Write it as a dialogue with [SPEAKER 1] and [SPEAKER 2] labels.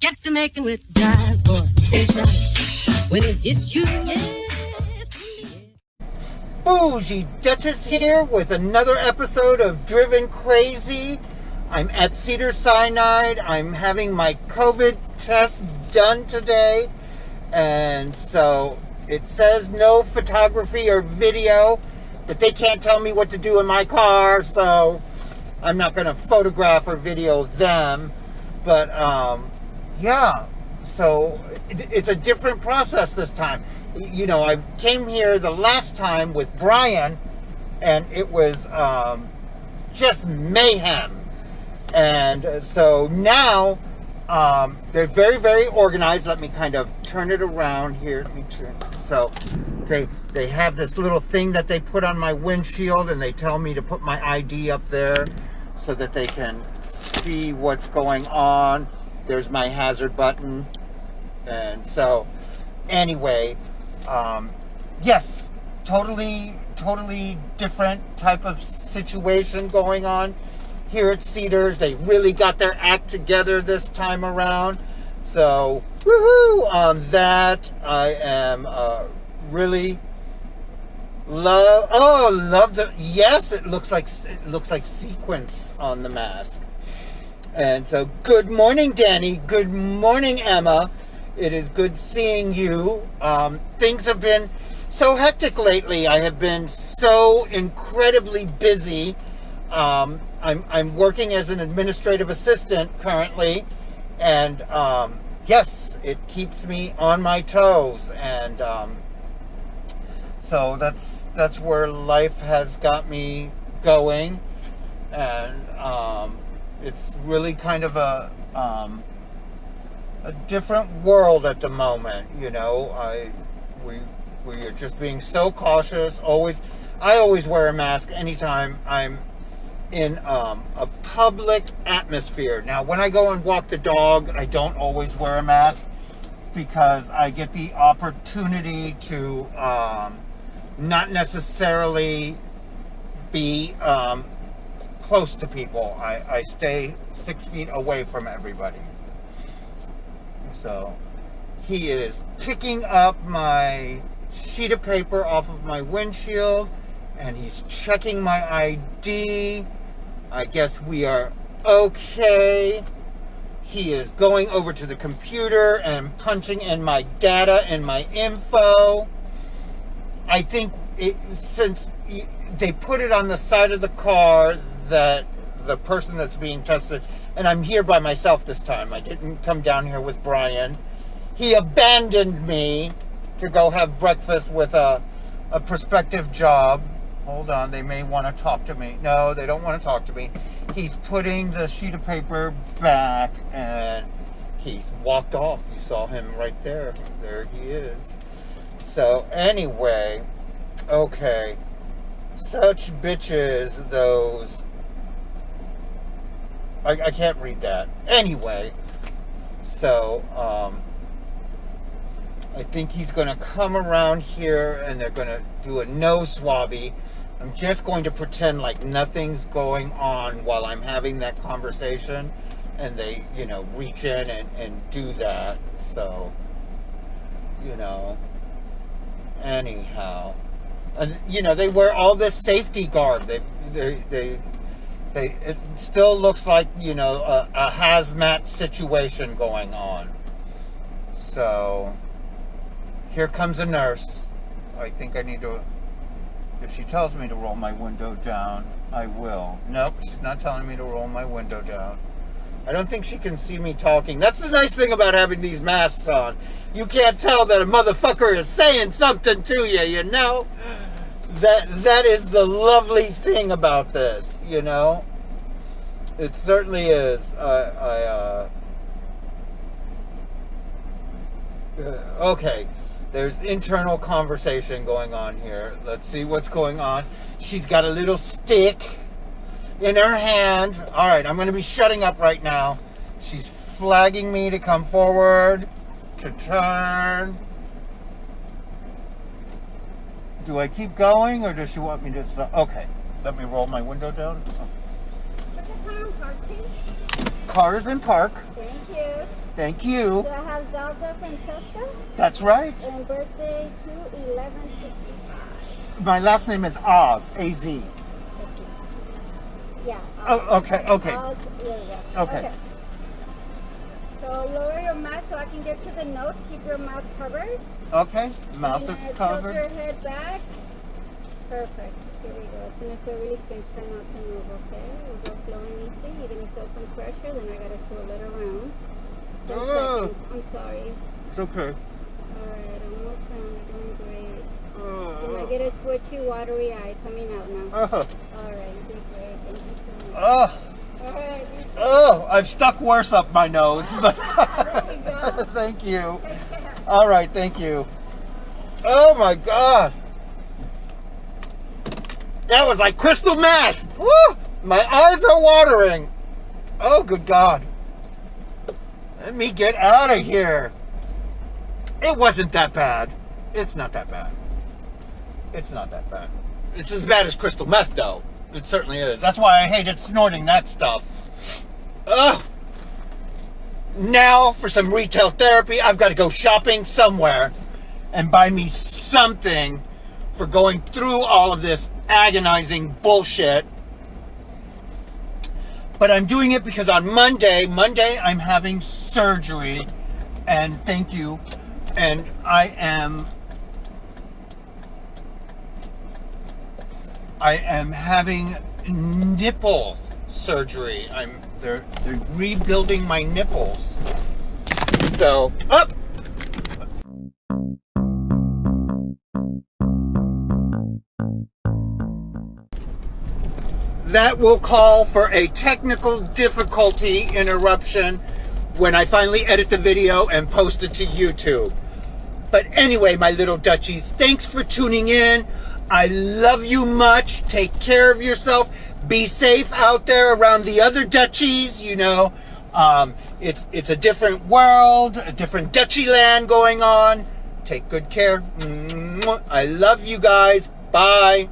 [SPEAKER 1] Get to making with jive or station. When it hits you, yes.
[SPEAKER 2] Bougie Duchess here with another episode of Driven Crazy. I'm at Cedar-Sinai. I'm having my COVID test done today. And so it says no photography or video, but they can't tell me what to do in my car, so I'm not going to photograph or video them. But yeah, so it's a different process this time. You know, I came here the last time with Brian, and it was just mayhem. And so now they're very, very organized. Let me kind of turn it around here. Let me turn. So they have this little thing that they put on my windshield, and they tell me to put my ID up there so that they can see what's going on. There's my hazard button. And so anyway, yes, totally different type of situation going on here at Cedars. They really got their act together this time around. So woohoo on that. I am really love the, yes, it looks like sequins on the mask. And so good morning, Danny. Good morning, Emma. It is good seeing you. Things have been so hectic lately. I have been so incredibly busy. I'm working as an administrative assistant currently, and yes, it keeps me on my toes. And so that's where life has got me going, and it's really kind of a different world at the moment. You know, we are just being so cautious. I always wear a mask anytime I'm in a public atmosphere. Now, when I go and walk the dog, I don't always wear a mask because I get the opportunity to not necessarily be close to people. I stay 6 feet away from everybody. So he is picking up my sheet of paper off of my windshield, and he's checking my ID. I guess we are okay. He is going over to the computer and punching in my data and my info. I think since they put it on the side of the car that the person that's being tested, and I'm here by myself this time. I didn't come down here with Brian. He abandoned me to go have breakfast with a prospective job. Hold on, they may want to talk to me. No, they don't want to talk to me. He's putting the sheet of paper back, and he's walked off. You saw him right there. There he is. So anyway, okay. Such bitches, those. I can't read that. Anyway, so I think he's going to come around here, and they're going to do a nose swabby. I'm just going to pretend like nothing's going on while I'm having that conversation, and they, you know, reach in and do that. So, you know, anyhow, and you know, they wear all this safety guard. It still looks like, you know, a hazmat situation going on. So here comes a nurse. I think I need to, if she tells me to roll my window down, I will. Nope, she's not telling me to roll my window down. I don't think she can see me talking. That's the nice thing about having these masks on. You can't tell that a motherfucker is saying something to you, you know? That is the lovely thing about this, you know? It certainly is. Okay. There's internal conversation going on here. Let's see what's going on. She's got a little stick in her hand. All right, I'm going to be shutting up right now. She's flagging me to come forward, to turn. Do I keep going, or does she want me to stop? Okay, let me roll my window down.
[SPEAKER 3] Put the car in park, please.
[SPEAKER 2] Car is in park.
[SPEAKER 3] Thank you.
[SPEAKER 2] Thank you.
[SPEAKER 3] So I have Zelda Francesca
[SPEAKER 2] That's right.
[SPEAKER 3] and birthday 2/11/55.
[SPEAKER 2] My last name is Oz, A-Z.
[SPEAKER 3] Yeah.
[SPEAKER 2] Oh, okay, okay.
[SPEAKER 3] There you go.
[SPEAKER 2] Okay.
[SPEAKER 3] So lower your mouth so I can get to the nose. Keep your mouth covered.
[SPEAKER 2] Okay, mouth
[SPEAKER 3] And
[SPEAKER 2] is
[SPEAKER 3] tilt
[SPEAKER 2] covered.
[SPEAKER 3] your head back. Perfect. Here we go. It's going to feel really strange. Try not to move, okay? We'll go slow and easy. You're going to feel some pressure. Then I got to swirl it around. 10 seconds. I'm sorry.
[SPEAKER 2] It's okay.
[SPEAKER 3] Alright, almost done. You're doing great. You might get a twitchy, watery eye coming out now. Alright, you did great. Thank you so much. Alright.
[SPEAKER 2] I've stuck worse up my nose, but
[SPEAKER 3] There you go.
[SPEAKER 2] thank you.
[SPEAKER 3] Take care.
[SPEAKER 2] All right, thank you. Oh my God, that was like crystal meth. Woo! My eyes are watering. Oh, good God. Let me get out of here. It wasn't that bad. It's not that bad. It's not that bad. It's as bad as crystal meth, though. It certainly is. That's why I hated snorting that stuff. Ugh. Now, for some retail therapy, I've got to go shopping somewhere and buy me something for going through all of this agonizing bullshit. But I'm doing it because on Monday I'm having surgery, and thank you, and I am having nipple surgery. They're rebuilding my nipples. So, up. That will call for a technical difficulty interruption when I finally edit the video and post it to YouTube. But anyway, my little duchies, thanks for tuning in. I love you much. Take care of yourself. Be safe out there around the other duchies. You know, it's a different world, a different duchy land going on. Take good care. I love you guys. Bye.